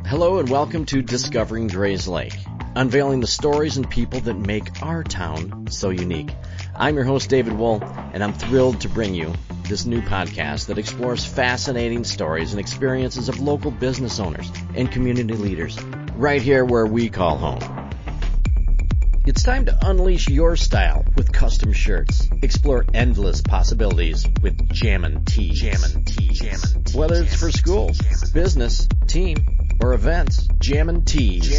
Hello and welcome to Discovering Grays Lake, unveiling the stories and people that make our town so unique. I'm your host, David Wool, and I'm thrilled to bring you this new podcast that explores fascinating stories and experiences of local business owners and community leaders, right here where we call home. It's time to unleash your style with custom shirts. Explore endless possibilities with jammin' tees. Whether it's for schools, business, team, or events, Jammin' Tees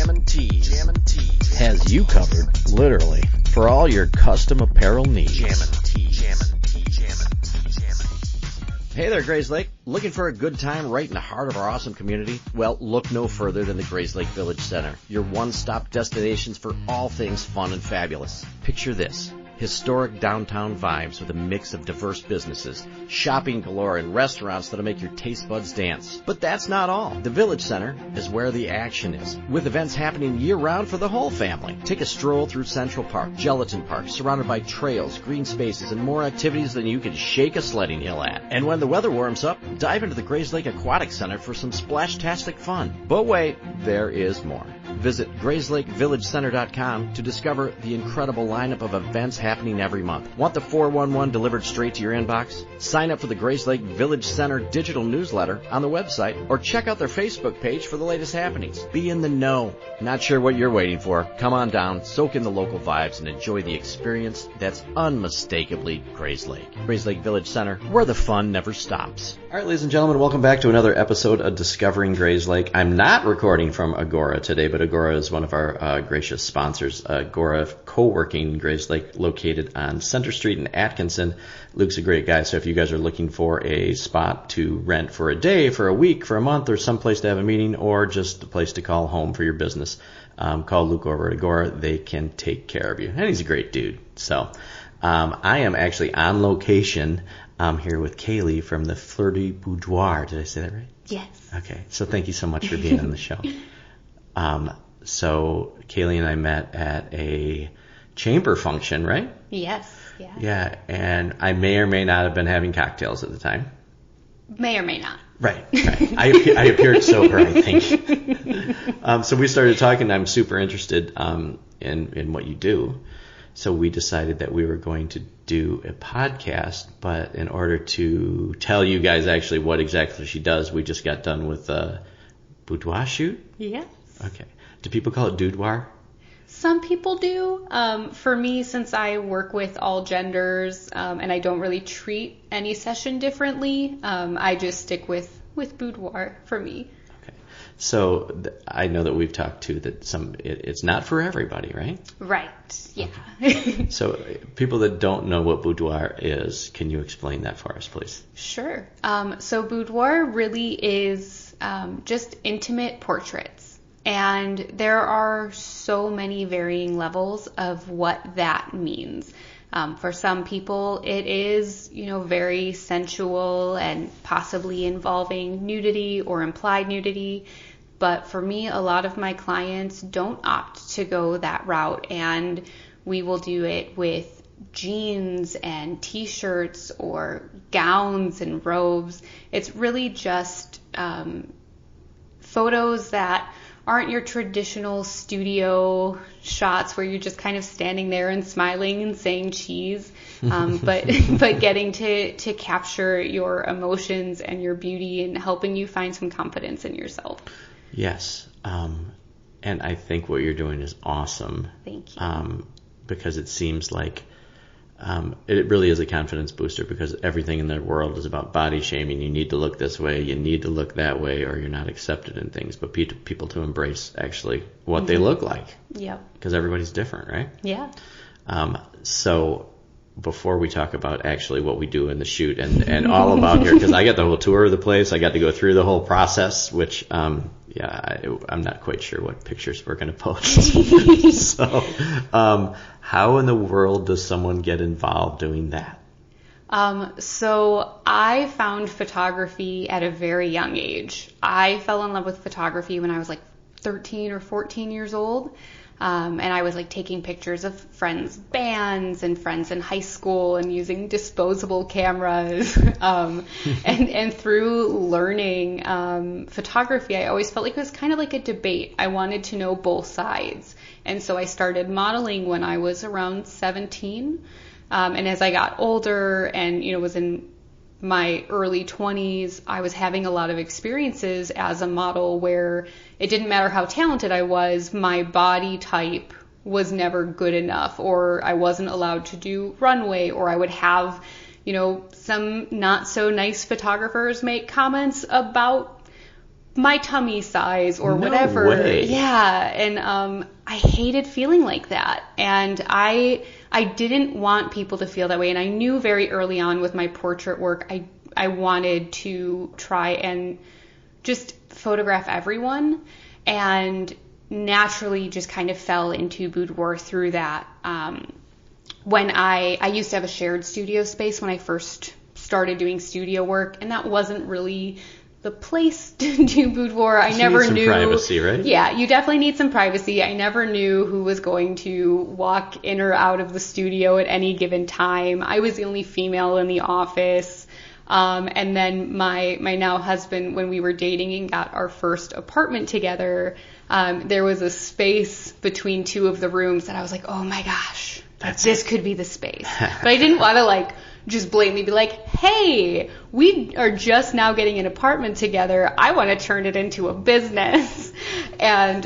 has you covered, literally, for all your custom apparel needs. Hey there, Grays Lake. Looking for a good time right in the heart of our awesome community? Well, look no further than the Grays Lake Village Center, your one-stop destinations for all things fun and fabulous. Picture this. Historic downtown vibes with a mix of diverse businesses, shopping galore, and restaurants that'll make your taste buds dance. But that's not all. The Village Center is where the action is, with events happening year-round for the whole family. Take a stroll through Central Park, Gelatin Park, surrounded by trails, green spaces, and more activities than you could shake a sledding hill at. And when the weather warms up, dive into the Grays Lake Aquatic Center for some splash-tastic fun. But wait, there is more. Visit GraysLakeVillageCenter.com to discover the incredible lineup of events happening every month. Want the 411 delivered straight to your inbox? Sign up for the Grays Lake Village Center digital newsletter on the website, or check out their Facebook page for the latest happenings. Be in the know. Not sure what you're waiting for? Come on down, soak in the local vibes, and enjoy the experience that's unmistakably Grays Lake. Grays Lake Village Center, where the fun never stops. All right, ladies and gentlemen, welcome back to another episode of Discovering Grays Lake. I'm not recording from Agora today, but Agora is one of our gracious sponsors. Agora Co-working Grays Lake, located on Center Street in Atkinson. Luke's a great guy, so if you guys are looking for a spot to rent for a day, for a week, for a month, or someplace to have a meeting, or just a place to call home for your business, call Luke over at Agora. They can take care of you. And he's a great dude. So I am actually on location. I'm here with Kayleigh from the Flirty Boudoir. Did I say that right? Yes. Okay. So thank you so much for being on the show. So Kayleigh and I met at a chamber function, right? Yes. Yeah. Yeah. And I may or may not have been having cocktails at the time. May or may not. Right. I appeared sober, I think. So we started talking. I'm super interested in what you do. So we decided that we were going to do a podcast, but in order to tell you guys actually what exactly she does, we just got done with a boudoir shoot? Yes. Okay. Do people call it boudoir? Some people do. For me, since I work with all genders and I don't really treat any session differently, I just stick with boudoir for me. So I know that we've talked to that it's not for everybody, right? Right, yeah. Okay. So people that don't know what boudoir is, can you explain that for us, please? Sure. So boudoir really is just intimate portraits. And there are so many varying levels of what that means. For some people, it is, very sensual and possibly involving nudity or implied nudity. But for me, a lot of my clients don't opt to go that route, and we will do it with jeans and t-shirts or gowns and robes. It's really just photos that aren't your traditional studio shots where you're just kind of standing there and smiling and saying cheese, but getting to capture your emotions and your beauty and helping you find some confidence in yourself. Yes. And I think what you're doing is awesome. Thank you. Because it seems like it really is a confidence booster, because everything in the world is about body shaming. You need to look this way, you need to look that way, or you're not accepted in things. But people to embrace actually what they look like. Yep. Because everybody's different, right? Yeah. So before we talk about actually what we do in the shoot and all about here, because I got the whole tour of the place, I got to go through the whole process, which I'm not quite sure what pictures we're going to post. So how in the world does someone get involved doing that? So I found photography at a very young age. I fell in love with photography when I was like 13 or 14 years old. And I was like taking pictures of friends' bands and friends in high school and using disposable cameras. And through learning photography, I always felt like it was kind of like a debate. I wanted to know both sides. And so I started modeling when I was around 17. And as I got older and, was in my early 20s, I was having a lot of experiences as a model where it didn't matter how talented I was, my body type was never good enough, or I wasn't allowed to do runway, or I would have, some not so nice photographers make comments about my tummy size or whatever. No way. Yeah. And I hated feeling like that. And I didn't want people to feel that way. And I knew very early on with my portrait work, I wanted to try and just photograph everyone, and naturally just kind of fell into boudoir through that. When I used to have a shared studio space when I first started doing studio work, and that wasn't really the place to do boudoir. I never knew. You need some privacy, right? Yeah, you definitely need some privacy. I never knew who was going to walk in or out of the studio at any given time. I was the only female in the office. And then my now husband, when we were dating and got our first apartment together, there was a space between two of the rooms that I was like, oh my gosh, this could be the space. But I didn't want to just blatantly be like, hey, we are just now getting an apartment together. I want to turn it into a business. And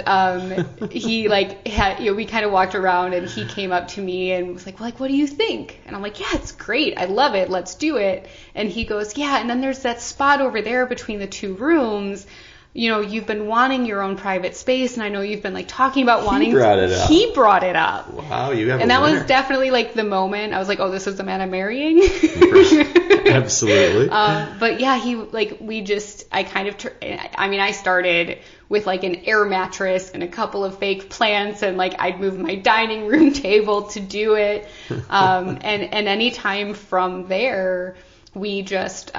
he we kind of walked around, and he came up to me and was like, well, what do you think? And I'm like, yeah, it's great. I love it. Let's do it. And he goes, yeah. And then there's that spot over there between the two rooms. You've been wanting your own private space, and I know you've been talking about wanting. He brought it up. He brought it up. Wow, you have. And that was definitely the moment I was like, oh, this is the man I'm marrying. Absolutely. But yeah, I started with an air mattress and a couple of fake plants, and I'd move my dining room table to do it. And anytime from there, we just.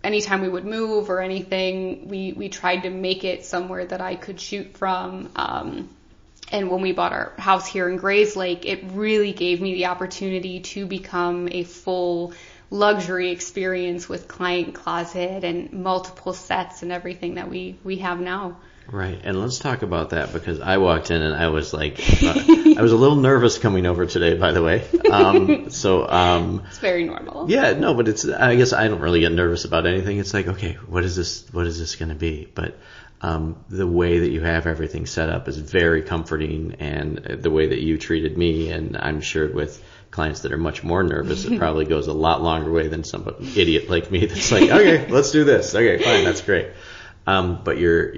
Anytime we would move or anything, we tried to make it somewhere that I could shoot from. And when we bought our house here in Grayslake, it really gave me the opportunity to become a full luxury experience with client closet and multiple sets and everything that we have now. Right, and let's talk about that, because I walked in and I was I was a little nervous coming over today, by the way. It's very normal. Yeah, no, but I guess I don't really get nervous about anything. It's okay, what is this going to be? But the way that you have everything set up is very comforting, and the way that you treated me, and I'm sure with clients that are much more nervous, it probably goes a lot longer way than some idiot like me that's okay, let's do this. Okay, fine, that's great. But your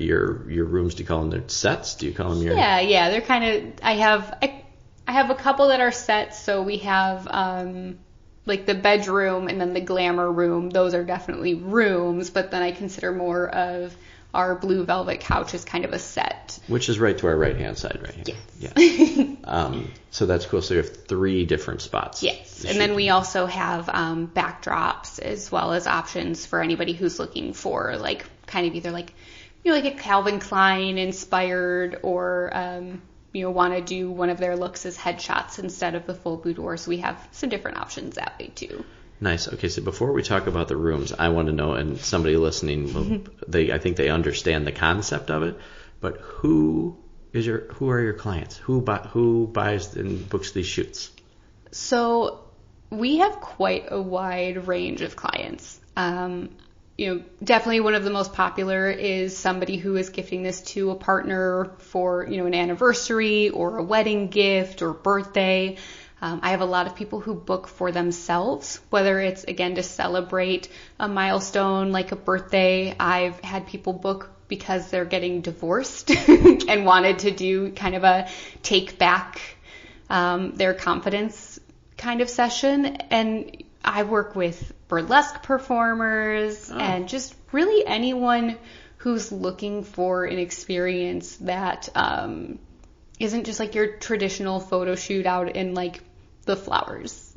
rooms, do you call them their sets? Do you call them your? Yeah, they're kind of. I have a couple that are sets. So we have the bedroom and then the glamour room. Those are definitely rooms. But then I consider more of our blue velvet couch as kind of a set. Which is right to our right hand side, right here. Yes. Yeah. So that's cool. So you have 3 different spots. Yes. And then we also have backdrops as well as options for anybody who's looking for kind of either a Calvin Klein inspired or want to do one of their looks as headshots instead of the full boudoir. So we have some different options that way too. Nice. Okay, so before we talk about the rooms, I want to know, and somebody listening, I think they understand the concept of it, but who are your clients? Who buys and books these shoots? So we have quite a wide range of clients. Definitely one of the most popular is somebody who is gifting this to a partner for, an anniversary or a wedding gift or birthday. I have a lot of people who book for themselves, whether it's, again, to celebrate a milestone like a birthday. I've had people book because they're getting divorced and wanted to do kind of a take back their confidence kind of session. And I work with burlesque performers and just really anyone who's looking for an experience that isn't just your traditional photo shoot out in the flowers.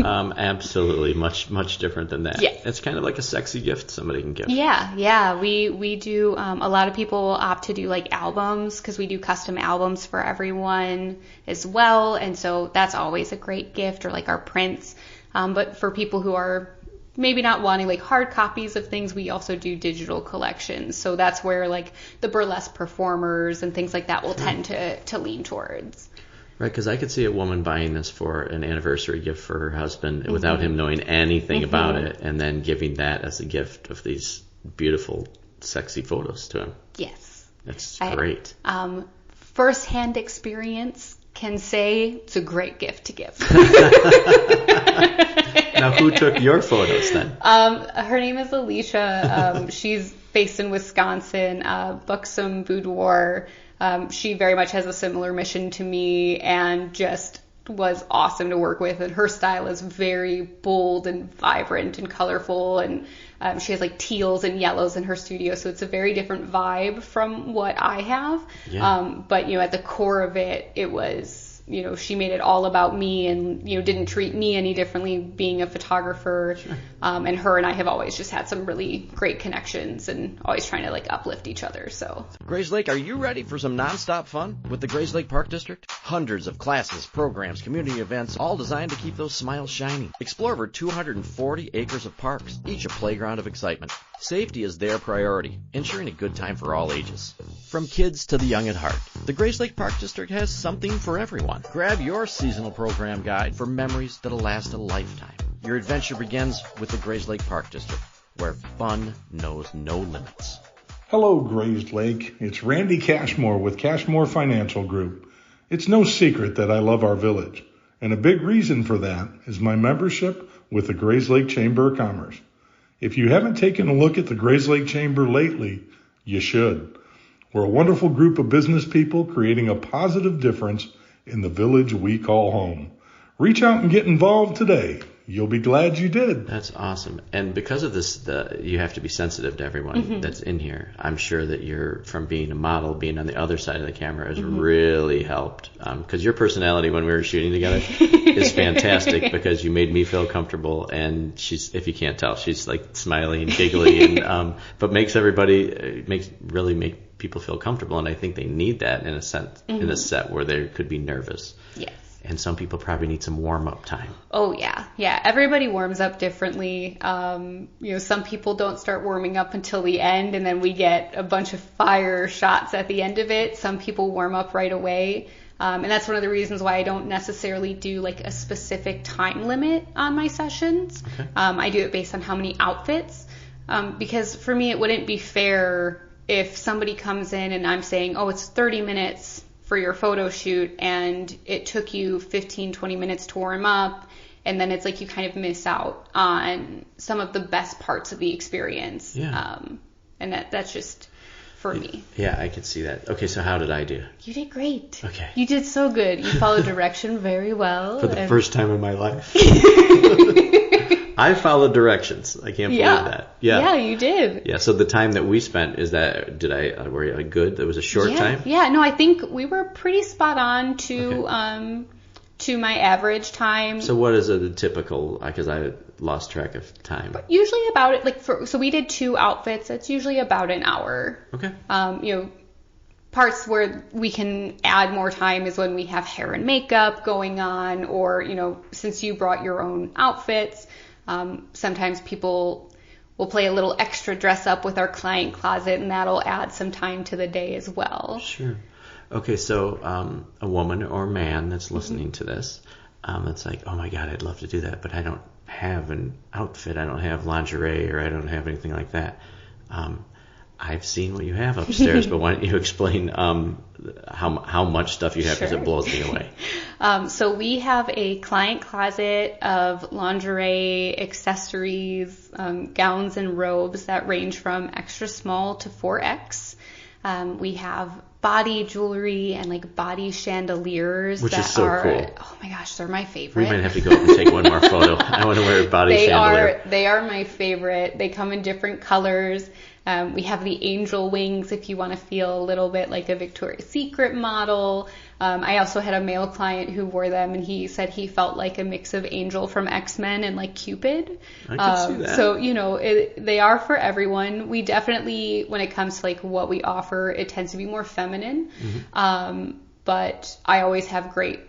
Absolutely. Much different than that. Yes. It's kind of like a sexy gift somebody can give. Yeah. We do, a lot of people opt to do like albums because we do custom albums for everyone as well. And so that's always a great gift, or like our prints. But for people who are maybe not wanting like hard copies of things, we also do digital collections. So that's where like the burlesque performers and things like that will tend to lean towards. Right, because I could see a woman buying this for an anniversary gift for her husband without him knowing anything about it, and then giving that as a gift of these beautiful, sexy photos to him. Yes. That's great. First-hand experience can say it's a great gift to give. Now, who took your photos then? Her name is Alicia. She's based in Wisconsin, Buxom Boudoir. She very much has a similar mission to me and just was awesome to work with. And her style is very bold and vibrant and colorful. And she has like teals and yellows in her studio. So it's a very different vibe from what I have. Yeah. But, at the core of it, it was, she made it all about me and, didn't treat me any differently being a photographer. Sure. And her and I have always just had some really great connections and always trying to like uplift each other. So Grayslake, are you ready for some nonstop fun with the Grayslake Park District? Hundreds of classes, programs, community events, all designed to keep those smiles shining. Explore over 240 acres of parks, each a playground of excitement. Safety is their priority, ensuring a good time for all ages. From kids to the young at heart, the Grayslake Park District has something for everyone. Grab your seasonal program guide for memories that'll last a lifetime. Your adventure begins with the Grayslake Park District, where fun knows no limits. Hello, Grayslake. It's Randy Cashmore with Cashmore Financial Group. It's no secret that I love our village, and a big reason for that is my membership with the Grayslake Chamber of Commerce. If you haven't taken a look at the Grayslake Chamber lately, you should. We're a wonderful group of business people creating a positive difference in the village we call home. Reach out and get involved today. You'll be glad you did. That's awesome. And because of this, you have to be sensitive to everyone that's in here. I'm sure that from being a model, being on the other side of the camera has really helped. Because your personality when we were shooting together is fantastic because you made me feel comfortable. And she's, if you can't tell, she's like smiley and giggly, and but makes people feel comfortable. And I think they need that in a sense, in a set where they could be nervous. Yes. And some people probably need some warm-up time. Oh, yeah. Yeah, everybody warms up differently. Some people don't start warming up until the end, and then we get a bunch of fire shots at the end of it. Some people warm up right away. And that's one of the reasons why I don't necessarily do like a specific time limit on my sessions. Okay. I do it based on how many outfits. Because for me, it wouldn't be fair if somebody comes in and I'm saying, oh, it's 30 minutes for your photo shoot and it took you 15, 20 minutes to warm up, and then it's like you kind of miss out on some of the best parts of the experience. Yeah. And that's just for me. Yeah, I could see that. Okay, so how did I do? You did great. Okay. You did so good. You followed direction very well. For the first time in my life. I followed directions. I can't believe that. Yeah, you did. Yeah, so the time that we spent, were you good? It was a short time? Yeah, no, I think we were pretty spot on to my average time. So what is a typical, because I lost track of time. But usually about it, so we did 2 outfits. It's usually about an hour. Okay. Parts where we can add more time is when we have hair and makeup going on, or, since you brought your own outfits, sometimes people will play a little extra dress up with our client closet, and that'll add some time to the day as well. Sure. Okay, so a woman or man that's listening to this, it's like, oh my God, I'd love to do that, but I don't have an outfit, I don't have lingerie, or I don't have anything like that. I've seen what you have upstairs, but why don't you explain how much stuff you have, because it blows me away. So we have a client closet of lingerie, accessories, gowns and robes that range from extra small to 4X. We have body jewelry and like body chandeliers. Which is so cool. Oh my gosh, they're my favorite. We might have to go up and take one more photo. I want to wear a body chandelier. They are my favorite. They come in different colors. We have the angel wings if you want to feel a little bit like a Victoria's Secret model. I also had a male client who wore them, and he said he felt like a mix of Angel from X-Men and like Cupid. I can see that. So, they are for everyone. We definitely, when it comes to like what we offer, it tends to be more feminine. But I always have great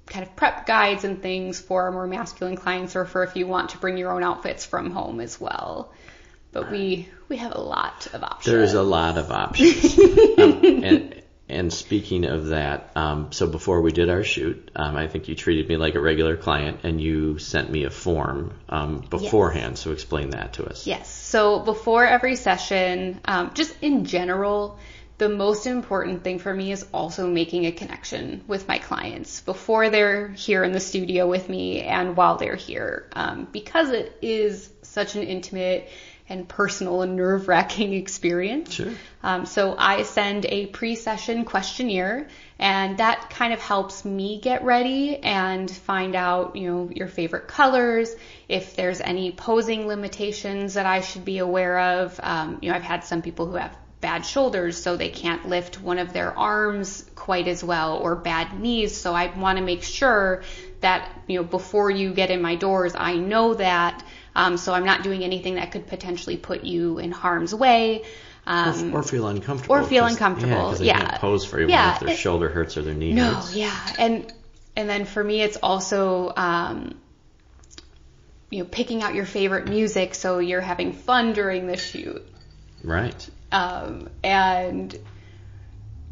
kind of prep guides and things for more masculine clients, or for if you want to bring your own outfits from home as well. But we have a lot of options. There's a lot of options. And speaking of that, so before we did our shoot, I think you treated me like a regular client, and you sent me a form beforehand. Yes. So explain that to us. Yes. So before every session, just in general, the most important thing for me is also making a connection with my clients before they're here in the studio with me and while they're here, because it is such an intimate and personal and nerve-wracking experience. Sure. So I send a pre-session questionnaire, and that kind of helps me get ready and find out, your favorite colors, if there's any posing limitations that I should be aware of. I've had some people who have bad shoulders, so they can't lift one of their arms quite as well, or bad knees. So I want to make sure that, before you get in my doors, I know that. So I'm not doing anything that could potentially put you in harm's way. Or feel uncomfortable. Yeah, because they can't pose for you if their shoulder hurts or their knee hurts. No, yeah. And then for me, it's also, picking out your favorite music so you're having fun during the shoot. Right. And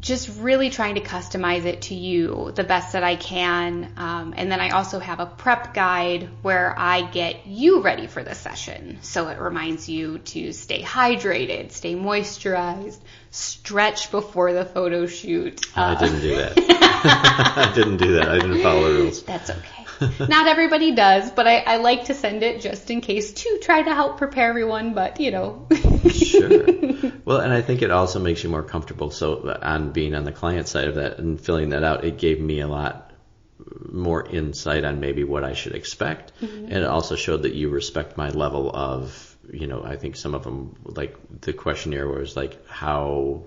just really trying to customize it to you the best that I can. And then I also have a prep guide where I get you ready for the session. So it reminds you to stay hydrated, stay moisturized, stretch before the photo shoot. I didn't do that. I didn't follow the rules. That's okay. Not everybody does, but I like to send it just in case to try to help prepare everyone, but Sure. Well, and I think it also makes you more comfortable. So on being on the client side of that and filling that out, it gave me a lot more insight on maybe what I should expect. And it also showed that you respect my level of, I think some of them, like the questionnaire was like how...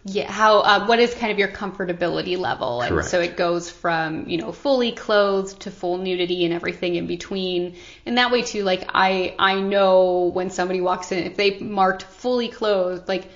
Yeah, what is kind of your comfortability level? Correct. And so it goes from, fully clothed to full nudity and everything in between. And that way too, like I know when somebody walks in, if they marked fully clothed, like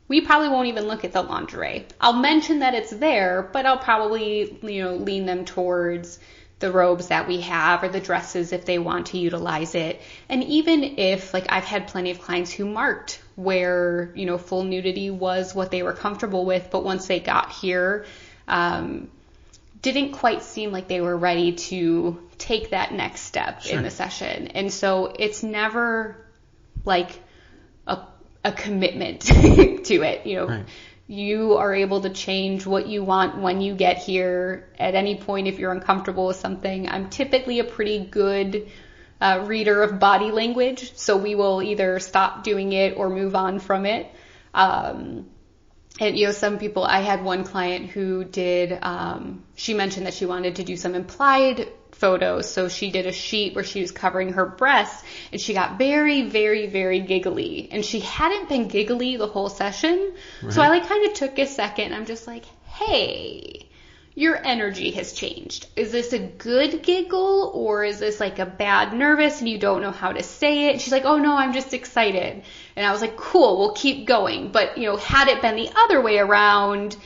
we probably won't even look at the lingerie. I'll mention that it's there, but I'll probably, lean them towards the robes that we have or the dresses if they want to utilize it. And even if, like, I've had plenty of clients who marked where, full nudity was what they were comfortable with, but once they got here, didn't quite seem like they were ready to take that next step in the session. And so it's never like a commitment to it, Right. You are able to change what you want when you get here at any point if you're uncomfortable with something. I'm typically a pretty good reader of body language, so we will either stop doing it or move on from it. And, some people, I had one client who did, she mentioned that she wanted to do some implied photos. So she did a sheet where she was covering her breasts, and she got very, very, very giggly. And she hadn't been giggly the whole session. Right. So I kind of took a second. I'm just like, hey, your energy has changed. Is this a good giggle, or is this like a bad nervous and you don't know how to say it? And she's like, oh no, I'm just excited. And I was like, cool, we'll keep going. But, had it been the other way around,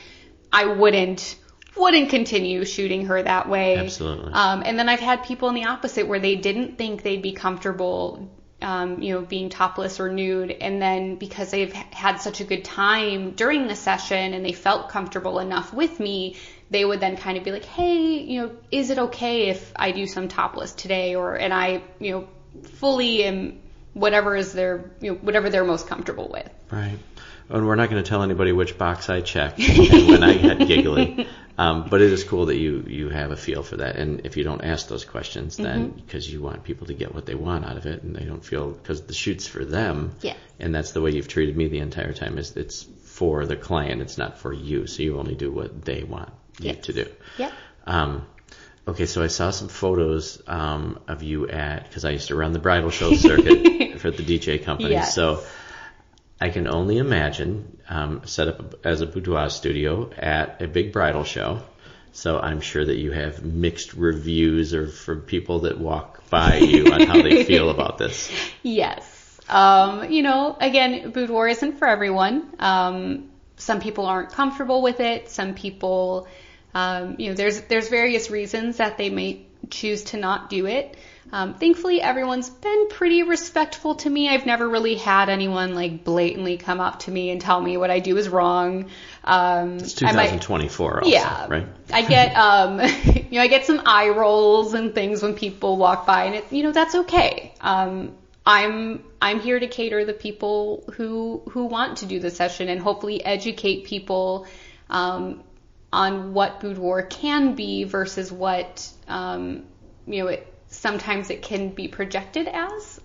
I wouldn't continue shooting her that way. Absolutely. And then I've had people in the opposite where they didn't think they'd be comfortable, being topless or nude. And then because they've had such a good time during the session and they felt comfortable enough with me, they would then kind of be like, hey, is it okay if I do some topless today? And I, fully am whatever they're most comfortable with. Right. And we're not going to tell anybody which box I checked and when I get giggly. But it is cool that you have a feel for that. And if you don't ask those questions, then because you want people to get what they want out of it, and they don't feel, because the shoot's for them. Yes. And that's the way you've treated me the entire time, is it's for the client. It's not for you. So you only do what they want you to do. Yeah. Okay, so I saw some photos of you because I used to run the bridal show circuit for the DJ company. Yes. So I can only imagine set up as a boudoir studio at a big bridal show. So I'm sure that you have mixed reviews or from people that walk by you on how they feel about this. Yes. Again, boudoir isn't for everyone. Some people aren't comfortable with it. Some people, there's various reasons that they may choose to not do it. Thankfully, everyone's been pretty respectful to me. I've never really had anyone like blatantly come up to me and tell me what I do is wrong. It's 2024 also, yeah, right? I get, I get some eye rolls and things when people walk by, and that's okay. I'm here to cater the people who want to do the session and hopefully educate people, on what boudoir can be versus what, sometimes it can be projected as.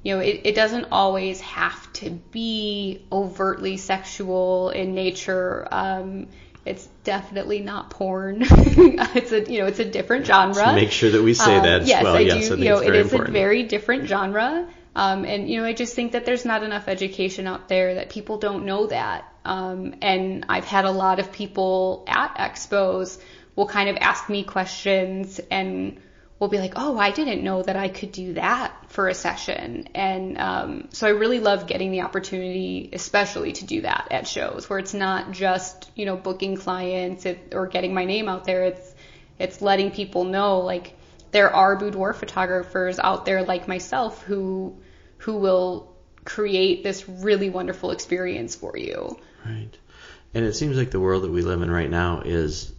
It doesn't always have to be overtly sexual in nature. It's definitely not porn. It's a different genre. So make sure that we say that as yes, well. I yes, do. I think it's very it is important. A very different genre. I just think that there's not enough education out there that people don't know that. And I've had a lot of people at expos will kind of ask me questions and will be like, oh, I didn't know that I could do that for a session. And so I really love getting the opportunity, especially to do that at shows where it's not just, booking clients or getting my name out there. It's letting people know, like, there are boudoir photographers out there like myself who will create this really wonderful experience for you. Right. And it seems like the world that we live in right now is,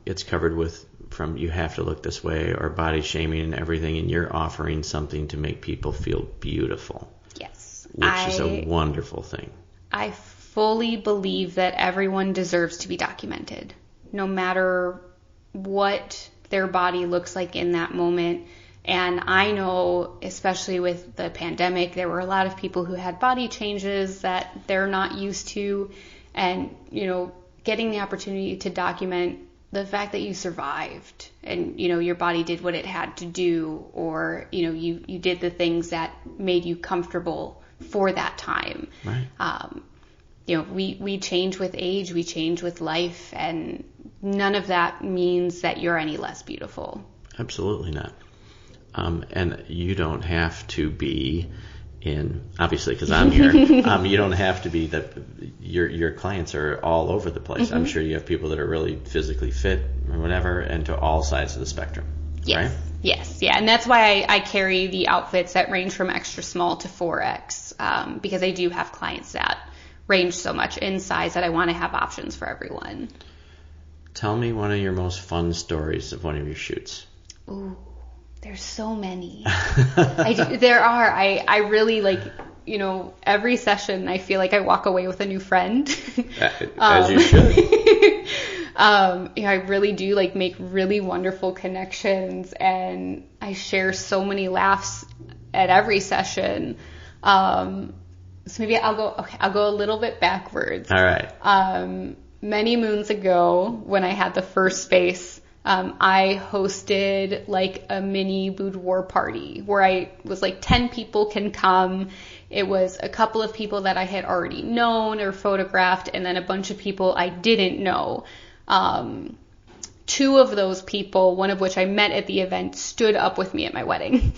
it's covered with from you have to look this way or body shaming and everything, and you're offering something to make people feel beautiful. Yes. Which is a wonderful thing. I fully believe that everyone deserves to be documented, no matter what their body looks like in that moment. And I know, especially with the pandemic, there were a lot of people who had body changes that they're not used to. And, getting the opportunity to document the fact that you survived and, your body did what it had to do, or, you did the things that made you comfortable for that time. Right. We change with age, we change with life, and none of that means that you're any less beautiful. Absolutely not. And you don't have to be obviously, because I'm here, you don't have to be your clients are all over the place. Mm-hmm. I'm sure you have people that are really physically fit or whatever, and to all sides of the spectrum. Yes. Right? Yes. Yeah. And that's why I carry the outfits that range from extra small to 4X, because I do have clients that range so much in size that I want to have options for everyone. Tell me one of your most fun stories of one of your shoots. Ooh. There's so many. There are. I really every session I feel like I walk away with a new friend. As you should. I really do make really wonderful connections, and I share so many laughs at every session. So maybe I'll go a little bit backwards. All right. Many moons ago when I had the first space, I hosted a mini boudoir party where I was 10 people can come. It was a couple of people that I had already known or photographed, and then a bunch of people I didn't know. Two of those people, one of which I met at the event, stood up with me at my wedding.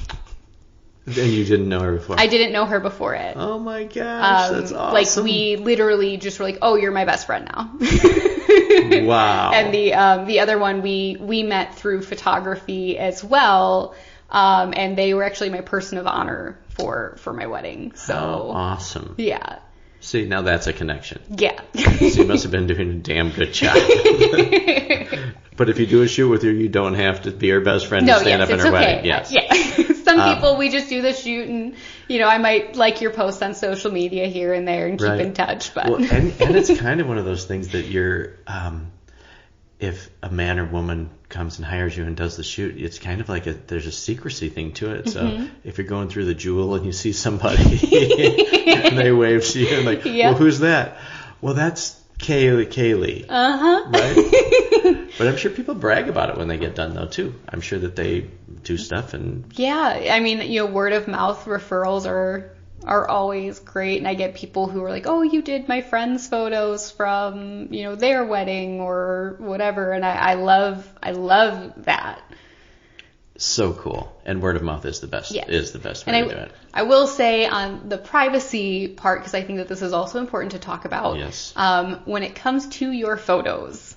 And you didn't know her before? I didn't know her before it. Oh my gosh, that's awesome. We literally just were oh, you're my best friend now. Wow. And the other one we met through photography as well, and they were actually my person of honor for my wedding. So how awesome. Yeah. See, now that's a connection. Yeah. So you must have been doing a damn good job. But if you do a shoot with her, you don't have to be her best friend to stand up in her okay. wedding. Yes. Yeah. Some people, we just do the shoot, and I might like your posts on social media here and there and keep in touch. But well, and it's kind of one of those things that you're, if a man or woman comes and hires you and does the shoot, it's kind of there's a secrecy thing to it. So if you're going through the Jewel and you see somebody and they wave to you and well, who's that? Well, that's Kayleigh. Right? But I'm sure people brag about it when they get done, though, too. I'm sure that they do stuff and... Yeah, I mean, word of mouth referrals are are always great, and I get people who are like, oh, you did my friend's photos from, their wedding or whatever, and I love that. So cool. And word of mouth is the best. Yes. Is the best way to do it. I will say on the privacy part, because I think that this is also important to talk about. Yes. When it comes to your photos,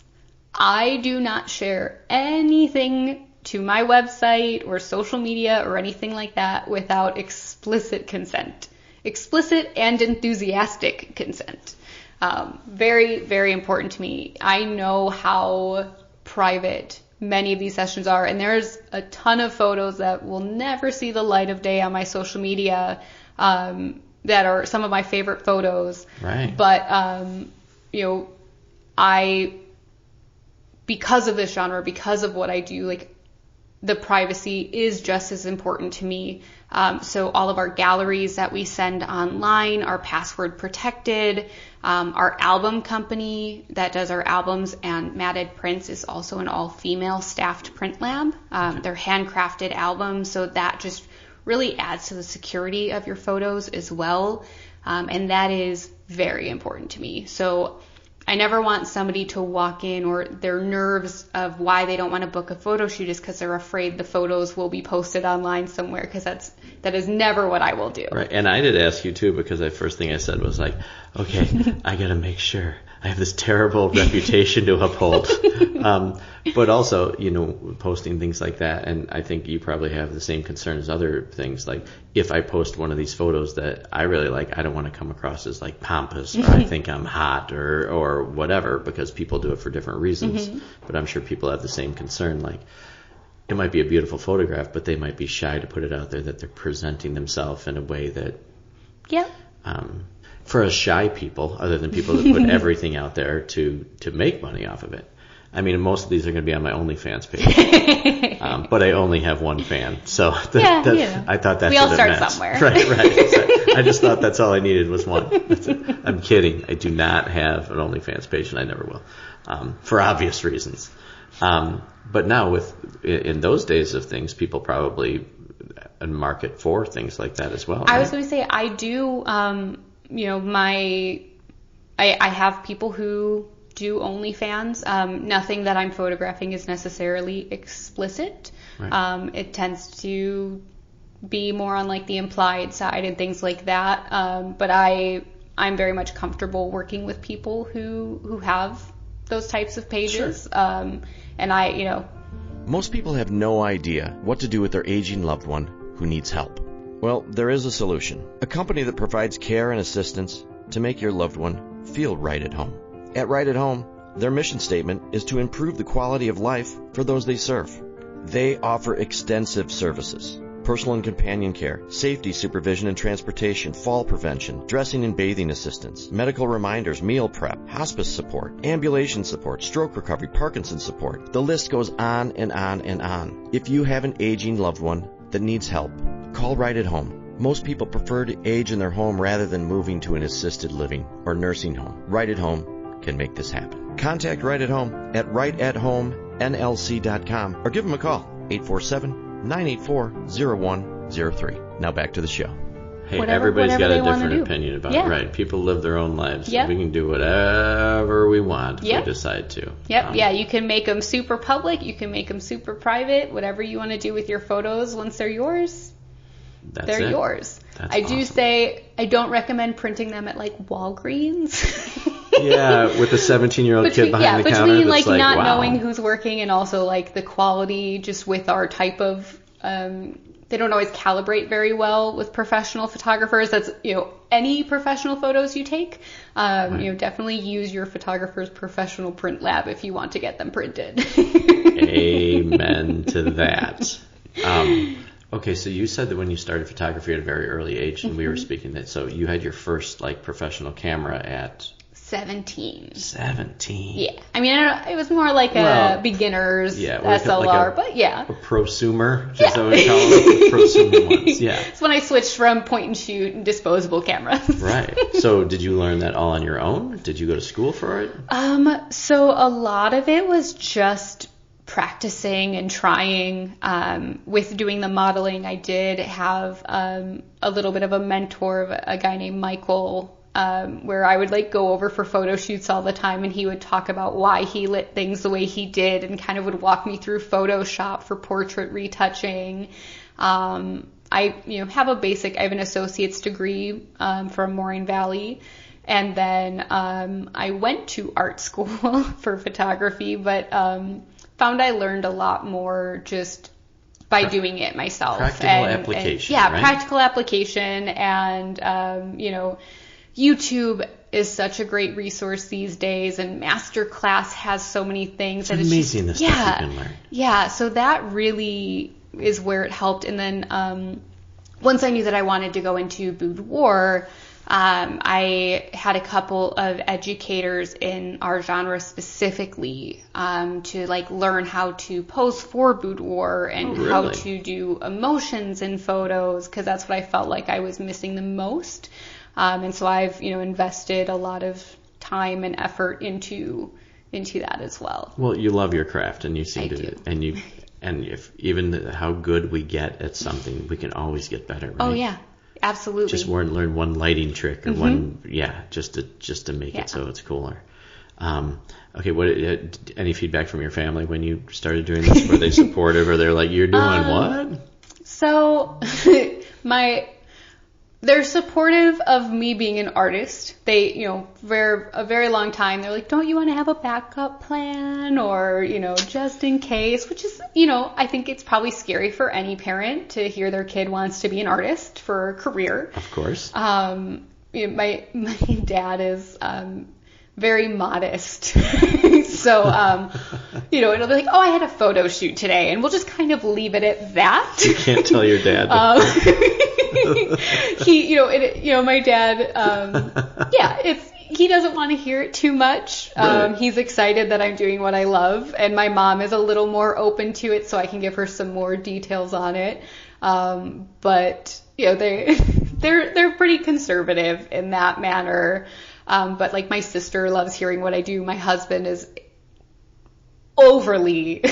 I do not share anything to my website or social media or anything like that without explicit consent. Explicit and enthusiastic consent. Very, very important to me. I know how private many of these sessions are, and there's a ton of photos that will never see the light of day on my social media that are some of my favorite photos. Right. But, because of this genre, because of what I do, like, the privacy is just as important to me. So all of our galleries that we send online are password protected. Our album company that does our albums and matted prints is also an all-female staffed print lab. They're handcrafted albums, so that just really adds to the security of your photos as well. And that is very important to me. So I never want somebody to walk in or their nerves of why they don't want to book a photo shoot is because they're afraid the photos will be posted online somewhere, because that is never what I will do. Right. And I did ask you too, because the first thing I said was like, okay, I got to make sure I have this terrible reputation to uphold. But also, posting things like that, and I think you probably have the same concern as other things. Like, if I post one of these photos that I really like, I don't want to come across as like pompous, or I think I'm hot, or whatever, because people do it for different reasons. Mm-hmm. But I'm sure people have the same concern. Like, it might be a beautiful photograph, but they might be shy to put it out there that they're presenting themselves in a way that, yep. For us shy people, other than people that put everything out there to make money off of it. I mean, most of these are going to be on my OnlyFans page, but I only have one fan, so I thought that's we all what it start meant. somewhere. Right. So I just thought that's all I needed was one. I'm kidding. I do not have an OnlyFans page, and I never will, for obvious reasons. But now, in those days of things, people probably market for things like that as well. I was going to say, I do. I have people who do OnlyFans. Nothing that I'm photographing is necessarily explicit. Right. It tends to be more on like the implied side and things like that. But I'm very much comfortable working with people who have those types of pages. Sure. And most people have no idea what to do with their aging loved one who needs help. Well, there is a solution. A company that provides care and assistance to make your loved one feel right at home. At Right at Home, their mission statement is to improve the quality of life for those they serve. They offer extensive services: personal and companion care, safety supervision and transportation, fall prevention, dressing and bathing assistance, medical reminders, meal prep, hospice support, ambulation support, stroke recovery, Parkinson's support. The list goes on and on and on. If you have an aging loved one that needs help, call Right at Home. Most people prefer to age in their home rather than moving to an assisted living or nursing home. Right at Home can make this happen. Contact Right at Home at rightathomenlc.com or give them a call, 847-984-0103. Now back to the show. Hey, everybody's got a different opinion about it, right? People live their own lives. Yep. We can do whatever we want if we decide to. Yep, you can make them super public, you can make them super private, whatever you want to do with your photos once they're yours. They're yours. That's awesome. Do say I don't recommend printing them at like Walgreens. Yeah, with a 17-year-old kid behind the counter. Between like not wow. knowing who's working and also like the quality just with our type of they don't always calibrate very well with professional photographers. That's any professional photos you take. Right. Definitely use your photographer's professional print lab if you want to get them printed. Amen to that. Okay, so you said that when you started photography at a very early age, and we were speaking that, so you had your first professional camera at 17. 17. Yeah. I mean, it was more like a beginner's SLR, but yeah. A prosumer, is that what we call it? Prosumer ones, yeah. It's when I switched from point and shoot and disposable cameras. Right. So did you learn that all on your own? Did you go to school for it? So a lot of it was just practicing and trying. With doing the modeling, I did have a little bit of a mentor of a guy named Michael, where I would like go over for photo shoots all the time, and he would talk about why he lit things the way he did and kind of would walk me through Photoshop for portrait retouching. I have an associate's degree from Moraine Valley. And then I went to art school for photography, but found I learned a lot more just by doing it myself. Practical application. Right? Practical application. And, YouTube is such a great resource these days, and Masterclass has so many things. It's amazing the stuff you can learn. Yeah, so that really is where it helped. And then once I knew that I wanted to go into boudoir, I had a couple of educators in our genre specifically to like learn how to pose for boudoir and how to do emotions in photos, because that's what I felt like I was missing the most. And so I've invested a lot of time and effort into that as well. Well, you love your craft, and you seem to do. and if even how good we get at something, we can always get better. Right? Oh yeah. Absolutely. Just learn one lighting trick or just to make it so it's cooler. Okay, what any feedback from your family when you started doing this? Were they supportive, or they're like, you're doing what? So they're supportive of me being an artist. They, for a very long time, they're like, don't you want to have a backup plan, or, just in case, which is, I think it's probably scary for any parent to hear their kid wants to be an artist for a career. Of course. My dad is very modest. So, it'll be like, oh, I had a photo shoot today, and we'll just kind of leave it at that. You can't tell your dad. My dad, he doesn't want to hear it too much. Right. He's excited that I'm doing what I love, and my mom is a little more open to it, so I can give her some more details on it. But they're pretty conservative in that manner. But like my sister loves hearing what I do. My husband is overly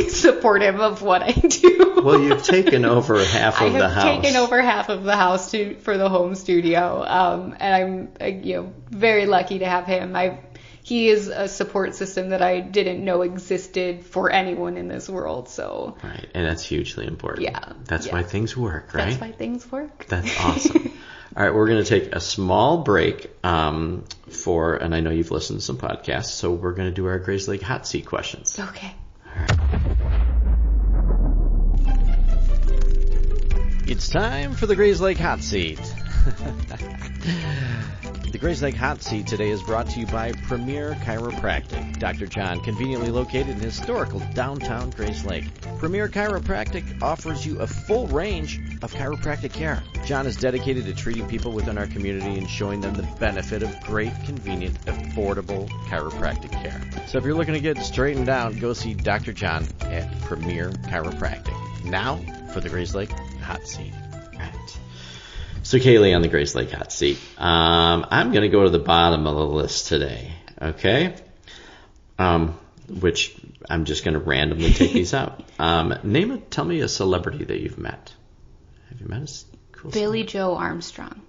supportive of what I do. Well, you've taken over half of the house. I have taken over half of the house for the home studio, and I'm very lucky to have him. He is a support system that I didn't know existed for anyone in this world. So right, and that's hugely important. Yeah, that's why things work, right? That's why things work. That's awesome. All right, we're going to take a small break and I know you've listened to some podcasts, so we're going to do our Grays Lake Hot Seat questions. Okay. All right. It's time for the Grays Lake Hot Seat. The Grays Lake Hot Seat today is brought to you by Premier Chiropractic. Dr. John, conveniently located in historical downtown Grays Lake. Premier Chiropractic offers you a full range of chiropractic care. John is dedicated to treating people within our community and showing them the benefit of great, convenient, affordable chiropractic care. So if you're looking to get straightened out, go see Dr. John at Premier Chiropractic. Now for the Grays Lake Hot Seat. Right. So Kayleigh on the Grays Lake Hot Seat. I'm going to go to the bottom of the list today, okay? Which I'm just going to randomly take these out. Tell me a celebrity that you've met. Have you met a cool Billy Joe Armstrong.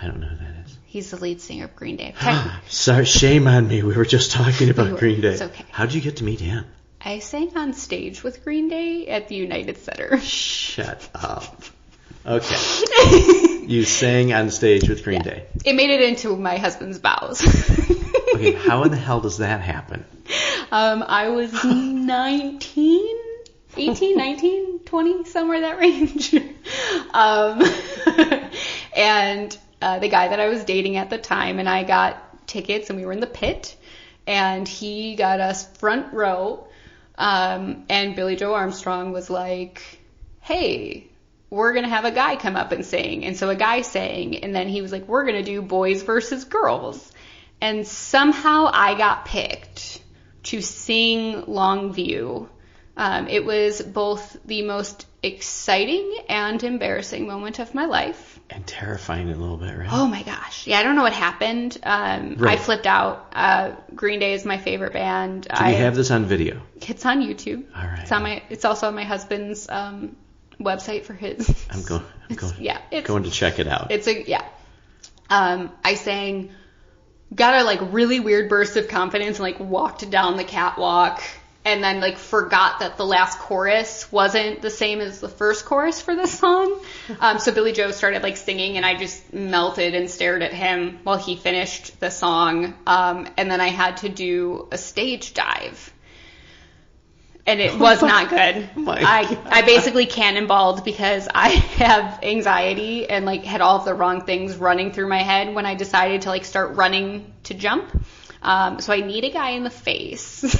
I don't know who that is. He's the lead singer of Green Day. Sorry, shame on me. We were just talking about Green Day. It's okay. How'd you get to meet him? I sang on stage with Green Day at the United Center. Shut up. Okay. You sang on stage with Green Day. It made it into my husband's vows. Okay, how in the hell does that happen? I was 18, 19, 20, somewhere that range. And the guy that I was dating at the time and I got tickets and we were in the pit and he got us front row. And Billy Joe Armstrong was like, hey, we're going to have a guy come up and sing. And so a guy sang, and then he was like, we're going to do boys versus girls. And somehow I got picked to sing Longview. It was both the most exciting and embarrassing moment of my life. And terrifying a little bit, right? Oh my gosh. Yeah, I don't know what happened. I flipped out. Green Day is my favorite band. Do we have this on video? It's on YouTube. All right. It's also on my husband's website for his. I'm going to check it out. I sang, got a like really weird burst of confidence and like walked down the catwalk. And then, like, forgot that the last chorus wasn't the same as the first chorus for this song. So Billy Joe started, like, singing, and I just melted and stared at him while he finished the song. And then I had to do a stage dive. And it was not good. I basically cannonballed because I have anxiety and, like, had all of the wrong things running through my head when I decided to, like, start running to jump. So I need a guy in the face.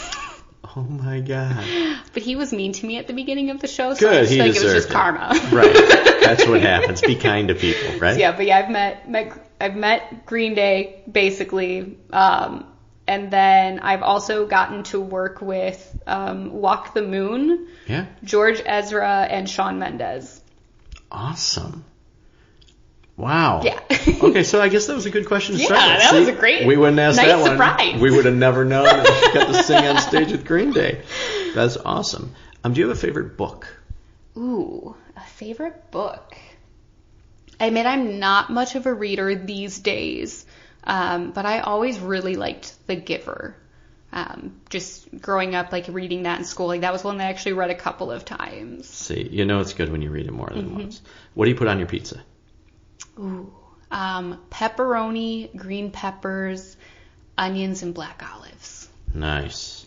Oh my God. But he was mean to me at the beginning of the show, so good, I feel like it was just karma. Right. That's what happens. Be kind to people, right? So I've met Green Day basically. And then I've also gotten to work with Walk the Moon, George Ezra, and Shawn Mendes. Awesome. Wow. Yeah. Okay, so I guess that was a good question to start with. Yeah, that was a great, we wouldn't ask nice that one. surprise. We would have never known that she got to sing on stage with Green Day. That's awesome. Do you have a favorite book? Ooh, a favorite book. I admit I'm not much of a reader these days, but I always really liked The Giver. Just growing up, like reading that in school, like that was one that I actually read a couple of times. See, it's good when you read it more than once. What do you put on your pizza? Ooh, pepperoni, green peppers, onions, and black olives. Nice.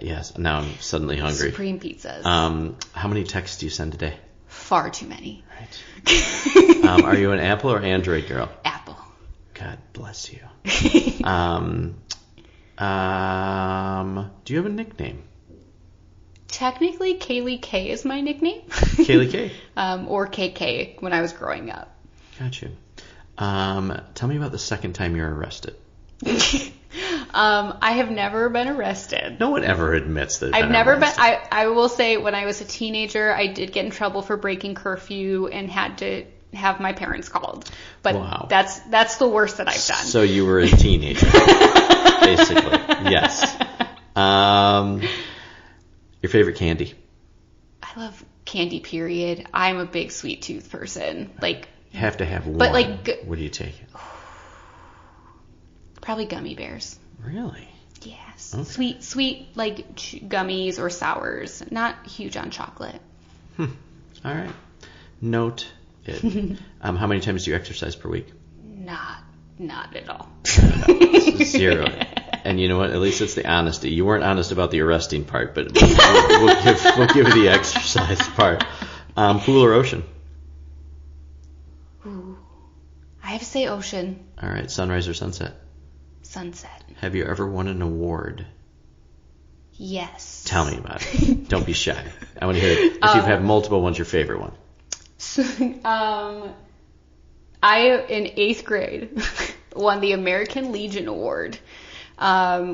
Yes, now I'm suddenly hungry. Supreme pizzas. How many texts do you send a day? Far too many. Right. Are you an Apple or Android girl? Apple. God bless you. Do you have a nickname? Technically, Kayleigh K is my nickname. Kayleigh K? Or KK when I was growing up. Got you. Tell me about the second time you were arrested. I have never been arrested. No one ever admits that. I've never been. I will say when I was a teenager, I did get in trouble for breaking curfew and had to have my parents called. But wow. That's the worst that I've done. So you were a teenager, basically. Yes. Your favorite candy? I love candy, period. I'm a big sweet tooth person. Like, you have to have one. But like, what do you take? Probably gummy bears. Really? Yes. Okay. Sweet like gummies or sours. Not huge on chocolate. All right. Note it. How many times do you exercise per week? Not at all. Zero. And you know what? At least it's the honesty. You weren't honest about the arresting part, but we'll give the exercise part. Pool or ocean? Ooh, I have to say ocean. All right. Sunrise or sunset? Sunset. Have you ever won an award? Yes. Tell me about it. Don't be shy. I want to hear it. If you've had multiple, one's your favorite one. I, in 8th grade, won the American Legion Award,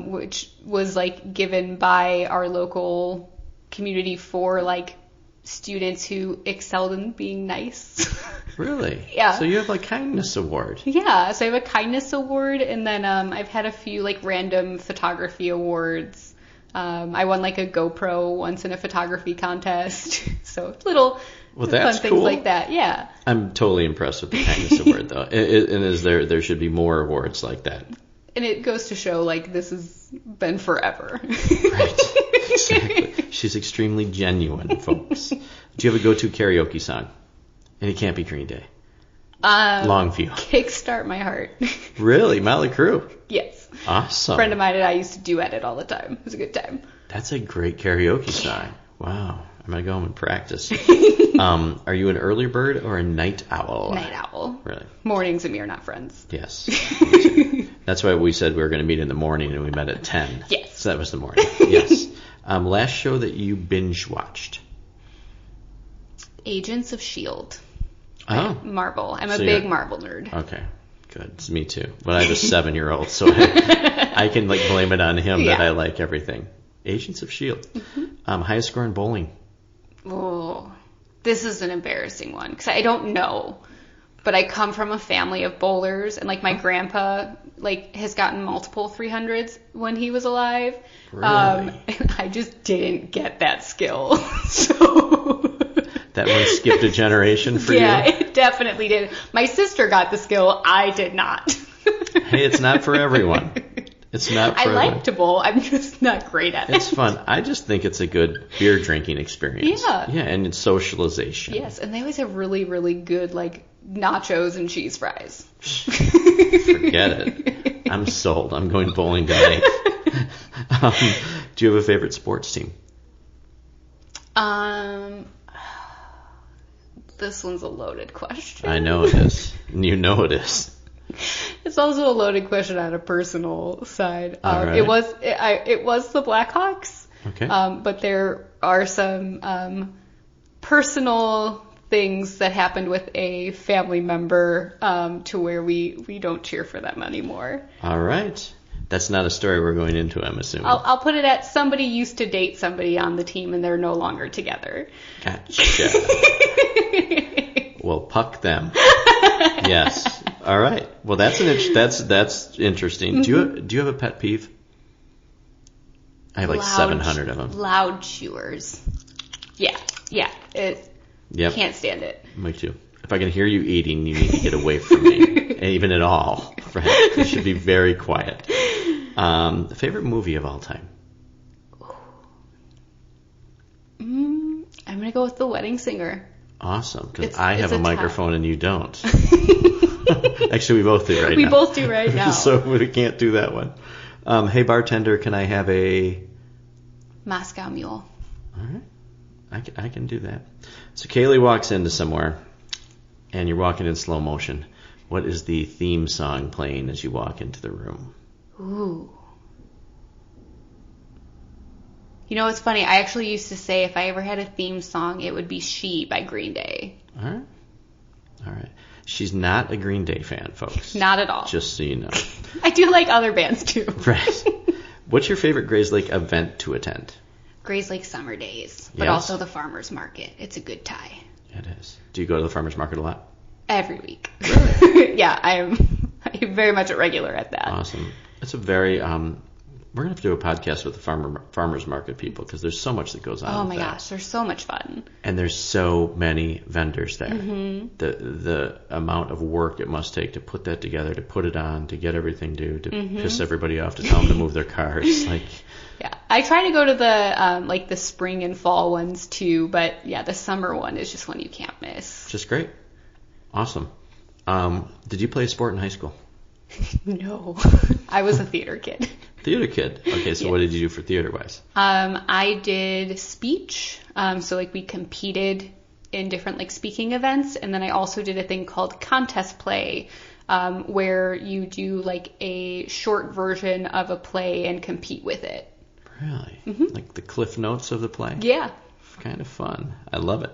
which was like given by our local community for like students who excelled in being nice. Really? Yeah. So you have like kindness award. Yeah. So I have a kindness award, and then I've had a few like random photography awards. I won like a GoPro once in a photography contest. So little fun things cool. like that. Yeah. I'm totally impressed with the kindness award though. And there should be more awards like that. And it goes to show like this has been forever. Right. Exactly. She's extremely genuine, folks. Do you have a go-to karaoke song? And it can't be Green Day. Longview. Kickstart My Heart. Really? Mötley Crüe? Yes. Awesome. A friend of mine and I used to duet it all the time. It was a good time. That's a great karaoke song. Wow. I'm going to go home and practice. Are you an early bird or a night owl? Night owl. Really? Mornings and me are not friends. Yes. That's why we said we were going to meet in the morning and we met at 10. Yes. So that was the morning. Yes. Last show that you binge watched? Agents of S.H.I.E.L.D. Oh. Marvel. I'm a big Marvel nerd. Okay. Good. It's me too. But I have a 7-year-old, so I can like blame it on him that I like everything. Agents of S.H.I.E.L.D. Mm-hmm. Highest score in bowling? Oh, this is an embarrassing one because I don't know. but I come from a family of bowlers, and like my grandpa like has gotten multiple 300s when he was alive. Really? And I just didn't get that skill. So that one skipped a generation for you? Yeah, it definitely did. My sister got the skill. I did not. Hey, it's not for everyone. It's not for everyone. I like to bowl. I'm just not great at it. It's fun. I just think it's a good beer drinking experience. Yeah. Yeah, and it's socialization. Yes, and they always have really, really good like nachos and cheese fries. Forget it. I'm sold. I'm going bowling tonight. Do you have a favorite sports team? This one's a loaded question. I know it is. You know it is. It's also a loaded question on a personal side. All right. It was the Blackhawks. Okay. But there are some personal things that happened with a family member to where we don't cheer for them anymore. All right. That's not a story we're going into, I'm assuming. I'll put it at somebody used to date somebody on the team and they're no longer together. Gotcha. Well, puck them. Yes. All right. Well, that's interesting. Mm-hmm. Do you have a pet peeve? I have like 700 of them. Loud chewers. Yeah. Yep. Can't stand it. Me too. If I can hear you eating, you need to get away from me, even at all. Right? It should be very quiet. Favorite movie of all time? I'm gonna go with The Wedding Singer. Awesome, because I have a microphone and you don't. Actually, we both do right now. We both do right now. So we can't do that one. Hey, bartender, can I have a Moscow Mule? All right. I can do that. So Kayleigh walks into somewhere, and you're walking in slow motion. What is the theme song playing as you walk into the room? Ooh. You know, it's funny. I actually used to say if I ever had a theme song, it would be She by Green Day. All right. She's not a Green Day fan, folks. Not at all. Just so you know. I do like other bands, too. Right. What's your favorite Grays Lake event to attend? Grays Lake Summer Days, but Yes. also the Farmers Market. It's a good tie. It is. Do you go to the farmer's market a lot? Every week. Really? Yeah, I'm very much a regular at that. Awesome. It's a very... we're going to have to do a podcast with the farmers market people because there's so much that goes on. Oh with my that. gosh, they're so much fun. And there's so many vendors there. Mm-hmm. The amount of work it must take to put that together, to put it on, to get everything due, to piss everybody off, to tell them to move their cars. Yeah, I try to go to the the spring and fall ones too, but yeah, the summer one is just one you can't miss. Just great. Awesome. Did you play a sport in high school? No, I was a theater kid. Theater kid. Okay, so Yeah. what did you do for theater-wise? I did speech. So we competed in different speaking events, and then I also did a thing called contest play, where you do a short version of a play and compete with it. Really? Mm-hmm. Like the cliff notes of the play? Yeah. Kind of fun. I love it.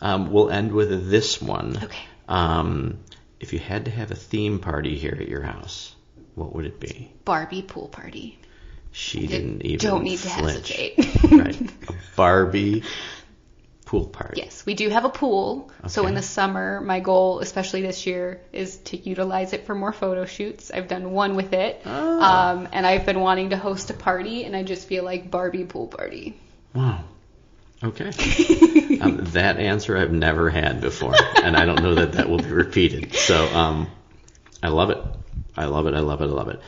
We'll end with this one. Okay. If you had to have a theme party here at your house, what would it be? Barbie pool party. She didn't even Don't need flinch. to hesitate. Right. A Barbie pool party. Yes, we do have a pool. So Okay. in the summer, my goal, especially this year, is to utilize it for more photo shoots. I've done one with it. Oh. And I've been wanting to host a party, and I just feel like Barbie pool party. Wow. Okay. That answer I've never had before, and I don't know that will be repeated. So I love it. I love it.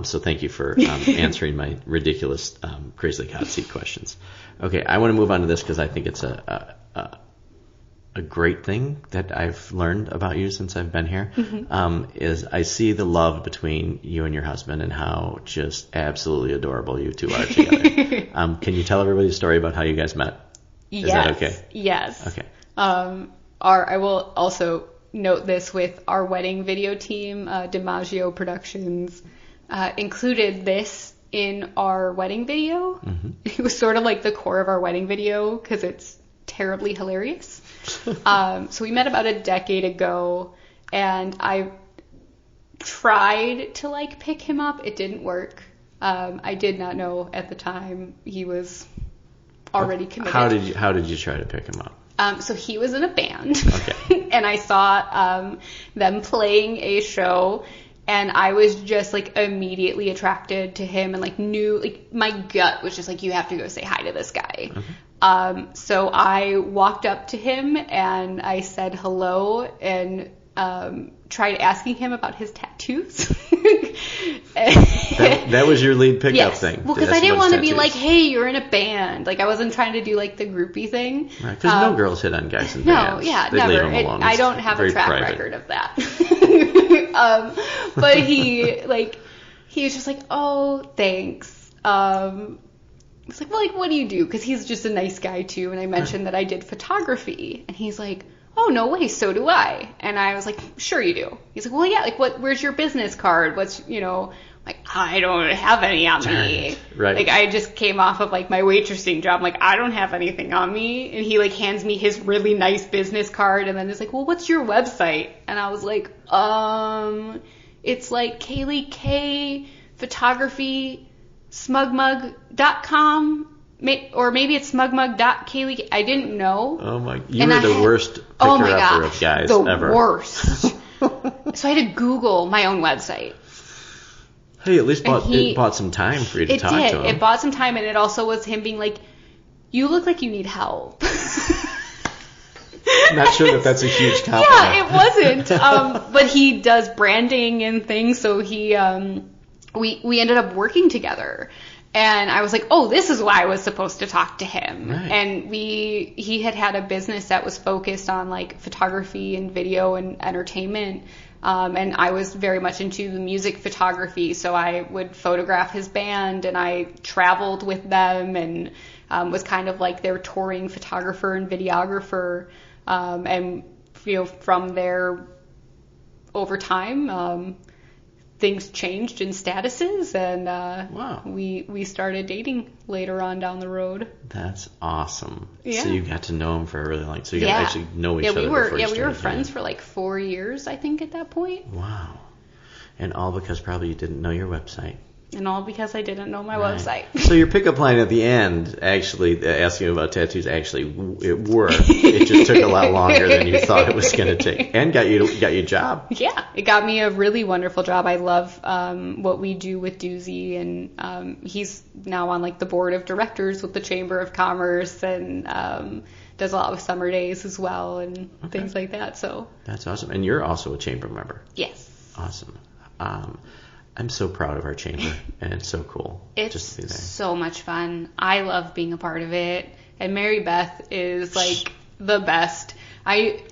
So thank you for answering my ridiculous Crazy Hot Seat questions. Okay, I want to move on to this because I think it's a great thing that I've learned about you since I've been here. Mm-hmm. Is I see the love between you and your husband and how just absolutely adorable you two are together. Can you tell everybody the story about how you guys met? Is that okay? Yes. Okay. I will also note this with our wedding video team, DiMaggio Productions, included this in our wedding video. Mm-hmm. It was sort of like the core of our wedding video because it's terribly hilarious. So we met about a decade ago, and I tried to pick him up. It didn't work. I did not know at the time he was already committed. How did you try to pick him up? So he was in a band. Okay. And I saw them playing a show, and I was just like immediately attracted to him, and like knew, like my gut was just like, you have to go say hi to this guy. Okay. So I walked up to him and I said hello and tried asking him about his tattoos. That was your lead pickup thing. Well, because I didn't want to be like, hey, you're in a band. Like, I wasn't trying to do like the groupie thing. Right, because no girls hit on guys in bands. No, yeah, They'd never. leave them alone. I don't have a track record of that. But he was just like, oh, thanks. It's like, well, like, what do you do? Because he's just a nice guy too. And I mentioned that I did photography, and he's like, oh, no way, so do I. And I was like, sure you do. He's like, well, yeah, like, where's your business card? What's, like, I don't have any on me. Right. Like, I just came off of, like, my waitressing job. I'm like, I don't have anything on me. And he, like, hands me his really nice business card, and then is like, well, what's your website? And I was like, it's, like, Kayleigh K Photography, smugmug.com. Or maybe it's smugmug.Kayleigh. I didn't know. Oh my! You were the worst picker-upper of guys ever. The worst. So I had to Google my own website. Hey, at least it bought some time for you to talk to him. It bought some time, and it also was him being like, "You look like you need help." Not sure that's a huge compliment. Yeah, it wasn't. But he does branding and things, so he we ended up working together. And I was like, oh, this is why I was supposed to talk to him. Right. And he had a business that was focused on like photography and video and entertainment. And I was very much into the music photography. So I would photograph his band, and I traveled with them and was kind of like their touring photographer and videographer. And, from there over time, things changed in statuses, and wow. we started dating later on down the road. That's awesome. Yeah. So you got to know him for a really long time. So you got to actually know each other before you started. We were friends for like 4 years, I think, at that point. Wow. And all because probably you didn't know your website. And all because I didn't know my website. So your pickup line at the end, actually, asking about tattoos, actually, it worked. It just took a lot longer than you thought it was going to take. And got you a job. Yeah, it got me a really wonderful job. I love what we do with Doozy, and he's now on like the board of directors with the Chamber of Commerce, and does a lot with summer days as well, and things like that. So that's awesome. And you're also a chamber member. Yes. Awesome. I'm so proud of our chamber, and it's so cool just to be there. So much fun. I love being a part of it, and Mary Beth is like the best. I've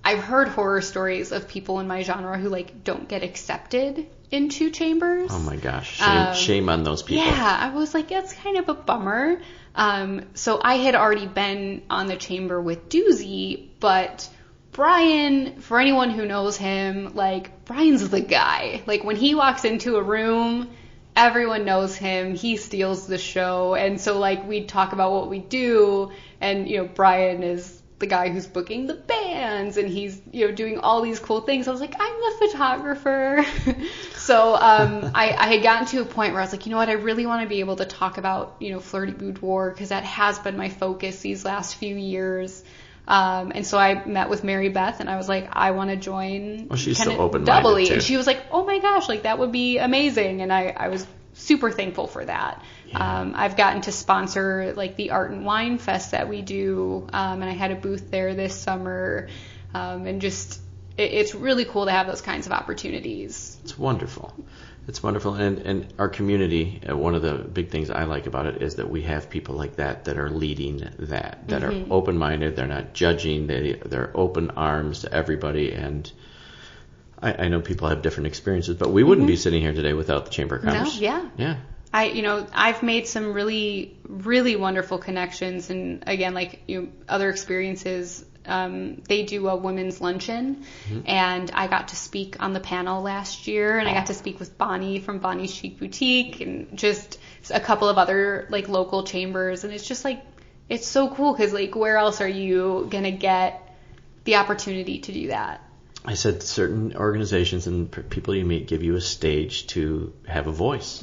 heard horror stories of people in my genre who like don't get accepted into chambers. Oh my gosh, shame on those people. Yeah, I was like, that's kind of a bummer. So I had already been on the chamber with Doozy, but Brian, for anyone who knows him, like, Brian's the guy. Like, when he walks into a room, everyone knows him. He steals the show. And so, like, we'd talk about what we do, and, Brian is the guy who's booking the bands, and he's, doing all these cool things. I was like, I'm the photographer. So, I had gotten to a point where I was like, you know what, I really want to be able to talk about, Flirty Boudoir, because that has been my focus these last few years. And so I met with Mary Beth, and I was like, I want to join. Well, she's so open-minded doubly. too. And she was like, oh my gosh, like that would be amazing. And I was super thankful for that. Yeah. I've gotten to sponsor like the Art and Wine Fest that we do. And I had a booth there this summer. And just, it's really cool to have those kinds of opportunities. It's wonderful. It's wonderful, and our community, one of the big things I like about it is that we have people like that are leading that are open-minded, they're not judging, they're open arms to everybody, and I know people have different experiences, but we wouldn't be sitting here today without the Chamber of Commerce. No, yeah. I've made some really, really wonderful connections, and again, like other experiences. They do a women's luncheon, and I got to speak on the panel last year, and I got to speak with Bonnie from Bonnie's Chic Boutique, and just a couple of other like local chambers, and it's just like, it's so cool, because like where else are you gonna get the opportunity to do that? I said certain organizations and people you meet give you a stage to have a voice.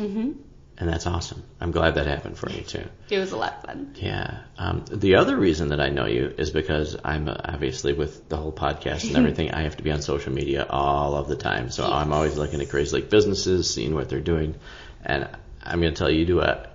And that's awesome. I'm glad that happened for you too. It was a lot of fun. Yeah. The other reason that I know you is because I'm obviously with the whole podcast and everything, I have to be on social media all of the time. So I'm always looking at Grays Lake businesses, seeing what they're doing. And I'm going to tell you do a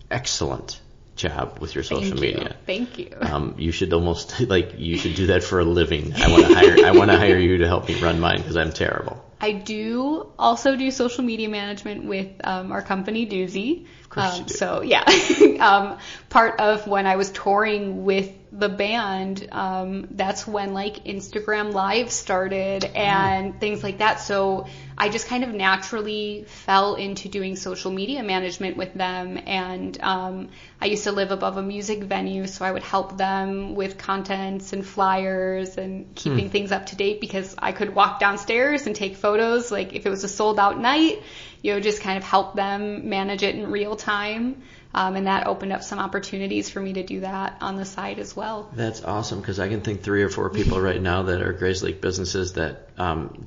excellent job with your social media. Thank you. You should almost you should do that for a living. I want to hire you to help me run mine because I'm terrible. I do also do social media management with our company Doozy. Of course you do. So yeah, part of when I was touring with the band, that's when Instagram Live started and things like that. So I just kind of naturally fell into doing social media management with them. And I used to live above a music venue, so I would help them with contents and flyers and keeping things up to date because I could walk downstairs and take photos. Like if it was a sold out night, just kind of help them manage it in real time. And that opened up some opportunities for me to do that on the side as well. That's awesome because I can think 3 or 4 people right now that are Grays Lake businesses that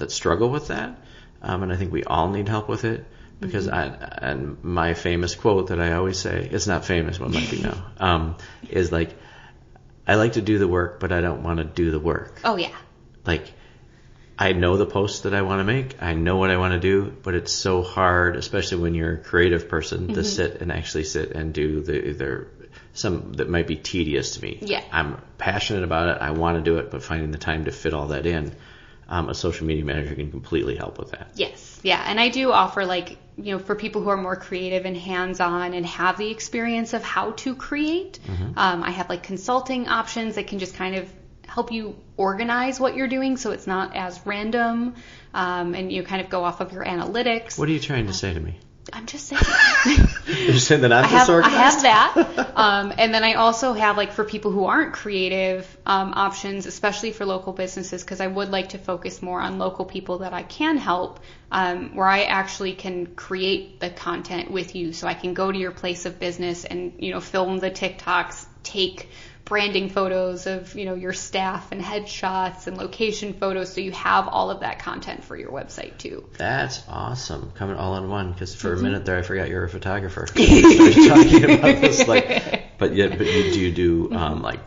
struggle with that. And I think we all need help with it because and my famous quote that I always say, it's not famous, but it might be now, is I like to do the work, but I don't want to do the work. Oh, yeah. I know the posts that I want to make. I know what I want to do, but it's so hard, especially when you're a creative person, to sit and do some that might be tedious to me. Yeah. I'm passionate about it. I want to do it, but finding the time to fit all that in, a social media manager can completely help with that. Yes. Yeah. And I do offer for people who are more creative and hands-on and have the experience of how to create. I have consulting options that can just kind of help you organize what you're doing so it's not as random, and you kind of go off of your analytics. What are you trying to say to me? I'm just saying. You're saying that I'm disorganized? I have that. And then I also have for people who aren't creative, options, especially for local businesses, because I would like to focus more on local people that I can help, where I actually can create the content with you. So I can go to your place of business and, film the TikToks, take branding photos of, your staff and headshots and location photos, so you have all of that content for your website too. That's awesome. Coming all in one, because for a minute there I forgot you're a photographer. We started talking about this, but you do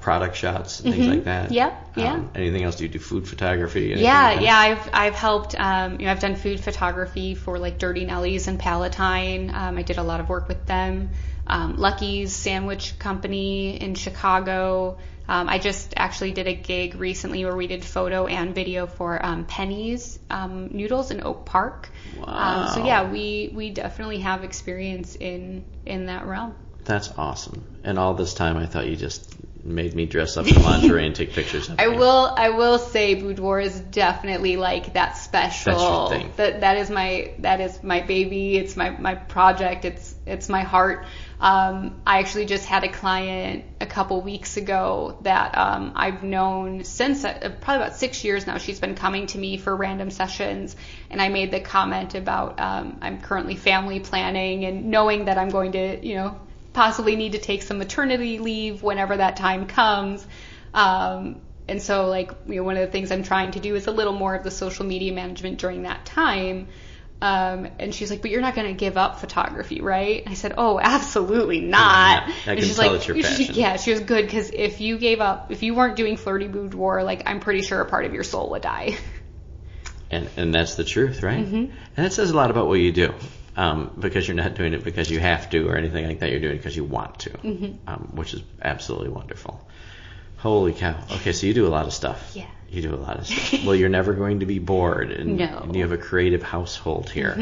product shots and things like that? Yep, yeah. Anything else? Do you do food photography? Yeah. I've helped. I've done food photography for Dirty Nellies and Palatine. I did a lot of work with them. Lucky's Sandwich Company in Chicago. I just actually did a gig recently where we did photo and video for Penny's Noodles in Oak Park. Wow. So yeah, we definitely have experience in that realm. That's awesome. And all this time I thought you just made me dress up in lingerie and take pictures of I will say Boudoir is definitely that special. That's your thing. That is my baby. It's my project. It's my heart. I actually just had a client a couple weeks ago that I've known since probably about 6 years now. She's been coming to me for random sessions, and I made the comment about I'm currently family planning and knowing that I'm going to possibly need to take some maternity leave whenever that time comes. And so one of the things I'm trying to do is a little more of the social media management during that time. And she's like, but you're not going to give up photography, right? I said, oh, absolutely not. I can tell it's your passion. She was good, because if you weren't doing Flirty Boudoir, I'm pretty sure a part of your soul would die. And that's the truth, right? And it says a lot about what you do. Because you're not doing it because you have to or anything like that. You're doing it because you want to, which is absolutely wonderful. Holy cow. Okay, so you do a lot of stuff. Yeah. You do a lot of stuff. Well, you're never going to be bored. And, no. And you have a creative household here,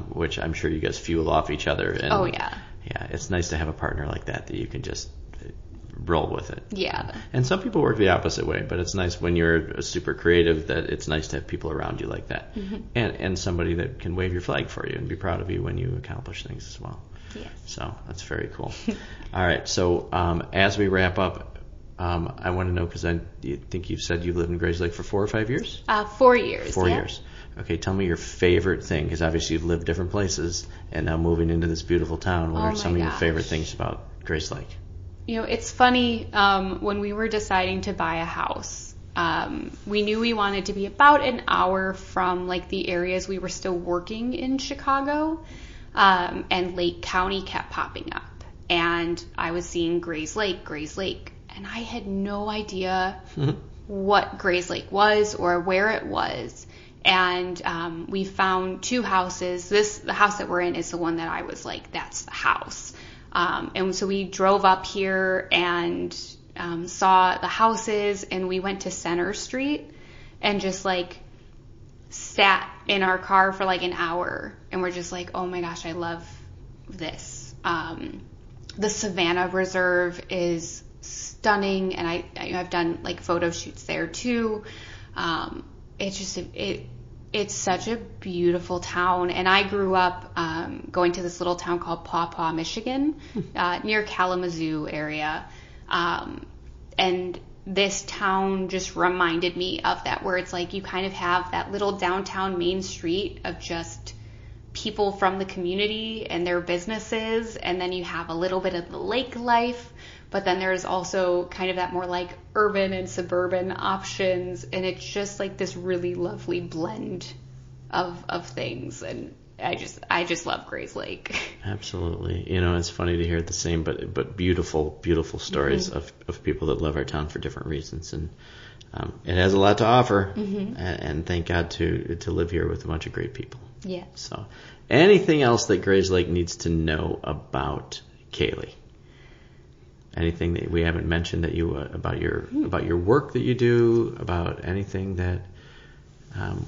which I'm sure you guys fuel off each other. And, oh, yeah. Yeah, it's nice to have a partner like that you can just roll with it. Yeah. And some people work the opposite way, but it's nice when you're super creative that it's nice to have people around you like that. And somebody that can wave your flag for you and be proud of you when you accomplish things as well. Yes. So that's very cool. All right. So as we wrap up, I want to know, because I think you've said you've lived in Grays Lake for 4 or 5 years? 4 years. 4 years. Okay, tell me your favorite thing, because obviously you've lived different places and now moving into this beautiful town. What are some of your favorite things about Grays Lake? It's funny, when we were deciding to buy a house, we knew we wanted to be about an hour from the areas we were still working in Chicago. and Lake County kept popping up. And I was seeing Grays Lake. And I had no idea what Grays Lake was or where it was. And we found 2 houses. The house that we're in is the one that I was like, that's the house. And so we drove up here and saw the houses, and we went to Center Street and just like sat in our car for like an hour, and we're just like, oh my gosh, I love this. The Savannah Reserve is stunning, and I've done like photo shoots there too. It's such a beautiful town, and I grew up going to this little town called Paw Paw, Michigan, near Kalamazoo area, and this town just reminded me of that, where it's like you kind of have that little downtown main street of just people from the community and their businesses, and then you have a little bit of the lake life, but then there's also kind of that more like urban and suburban options, and it's just like this really lovely blend of things, and I just love Grays Lake. Absolutely. It's funny to hear the same, but beautiful stories of people that love our town for different reasons, and it has a lot to offer, and thank God to live here with a bunch of great people. Yeah. So, anything else that Grays Lake needs to know about Kayleigh? Anything that we haven't mentioned that you about your work that you do, about anything that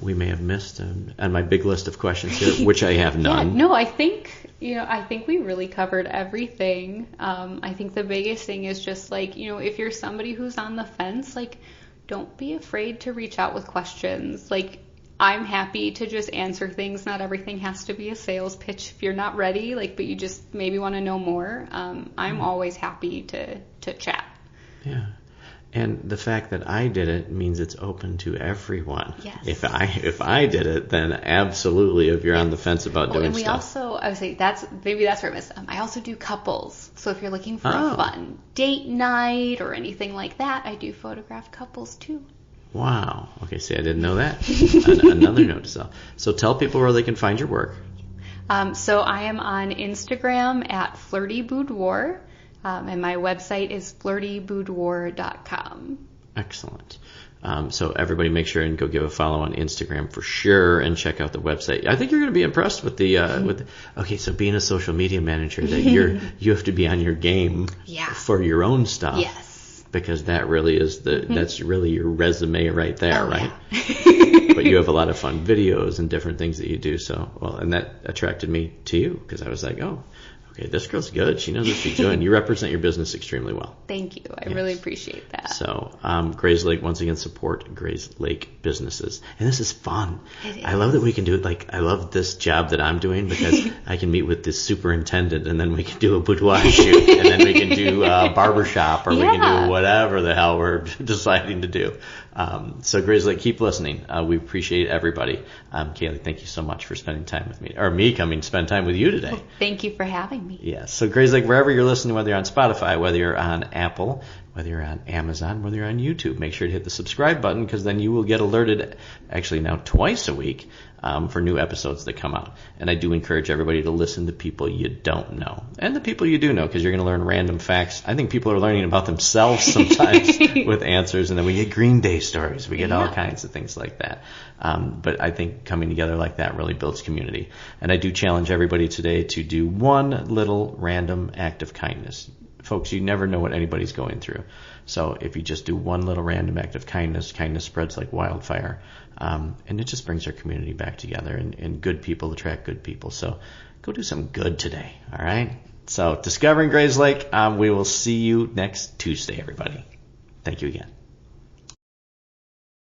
we may have missed on my big list of questions here, which I have none. Yeah, no, I think we really covered everything. I think the biggest thing is just like, if you're somebody who's on the fence, like, don't be afraid to reach out with questions. Like, I'm happy to just answer things. Not everything has to be a sales pitch if you're not ready, like, but you just maybe want to know more. I'm always happy to chat. Yeah. And the fact that I did it means it's open to everyone. Yes. If I did it, then absolutely, if you're on the fence about doing and we stuff. Also, I would say that's where I missed. I also do couples. So if you're looking for a fun date night or anything like that, I do photograph couples too. Wow. Okay, see, I didn't know that. Another note to self. So tell people where they can find your work. So I am on Instagram at Flirty Boudoir. And my website is flirtyboudoir.com. Excellent. So everybody make sure and go give a follow on Instagram for sure, and check out the website. I think you're going to be impressed with okay, so being a social media manager, that you have to be on your game for your own stuff. Yes. Because that really is that's really your resume right there, right? Yeah. But you have a lot of fun videos and different things that you do. So, and that attracted me to you, because I was like, oh, okay, this girl's good. She knows what she's doing. You represent your business extremely well. Thank you. I really appreciate that. So, Grays Lake, once again, support Grays Lake businesses. And this is fun. It is. I love that we can do it. Like, I love this job that I'm doing, because I can meet with this superintendent, and then we can do a boudoir shoot, and then we can do a barbershop, or we can do whatever the hell we're deciding to do. So Grays Lake, keep listening. We appreciate everybody. Kayleigh, thank you so much for spending time with me, or me coming to spend time with you today. Well, thank you for having me. Yeah. So Grays Lake, wherever you're listening, whether you're on Spotify, whether you're on Apple, whether you're on Amazon, whether you're on YouTube, make sure to hit the subscribe button, because then you will get alerted, actually now twice a week, for new episodes that come out. And I do encourage everybody to listen to people you don't know, and the people you do know, because you're going to learn random facts. I think people are learning about themselves sometimes with answers, and then we get Green Day stories. We get all kinds of things like that. But I think coming together like that really builds community. And I do challenge everybody today to do one little random act of kindness. Folks, you never know what anybody's going through. So if you just do one little random act of kindness, kindness spreads like wildfire. And it just brings our community back together, and good people attract good people. So go do some good today, all right? So Discovering Grays Lake, we will see you next Tuesday, everybody. Thank you again.